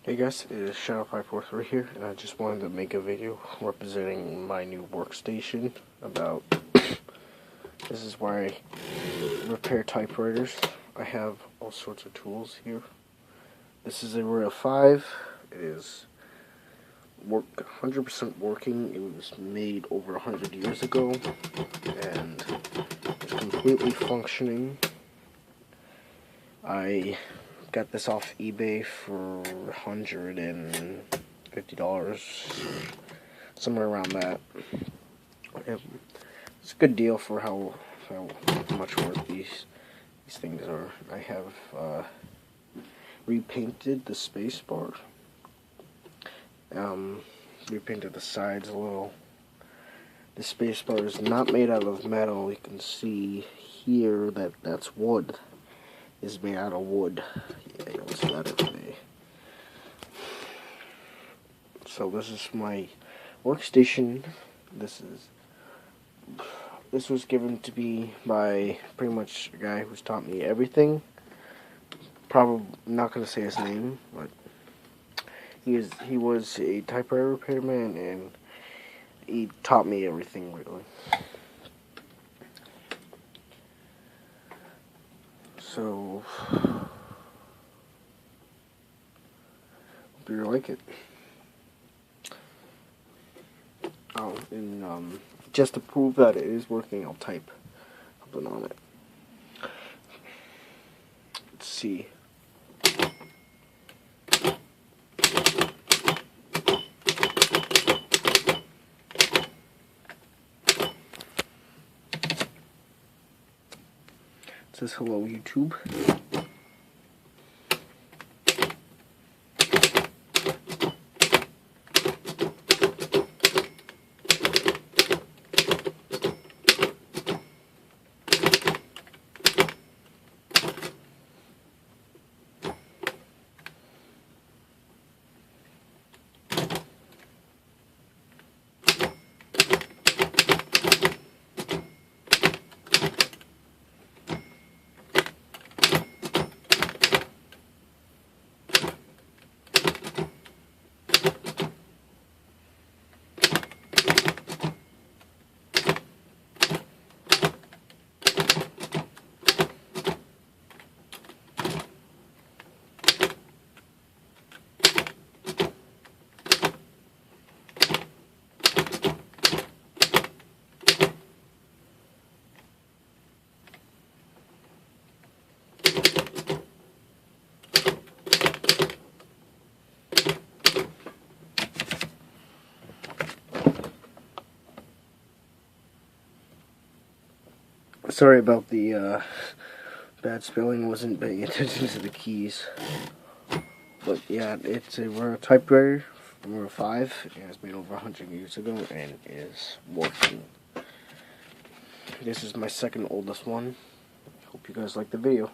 Hey guys, it is Shadow543 here, and I just wanted to make a video representing my new workstation about this is where I repair typewriters. I have all sorts of tools here. This is a Royal 5. It is 100% working. It was made over 100 years ago, and it's completely functioning. I got this off eBay for $150, somewhere around that. It's a good deal for how much work these things are. I have repainted the space bar, repainted the sides a little. The space bar is not made out of metal. You can see here that that's wood. Is made out of wood. Yeah, you'll see that every day. So this is my workstation. This was given to me by pretty much a guy who's taught me everything. Probably not gonna say his name, but he was a typewriter repairman, and he taught me everything really. So, hope you like it. Oh, and just to prove that it is working, I'll type something on it. Let's see. It says hello YouTube. Sorry about the bad spelling. Wasn't paying attention to the keys. But yeah, it's a Royal typewriter from Royal 5. It was made over 100 years ago and is working. This is my second oldest one. Hope you guys like the video.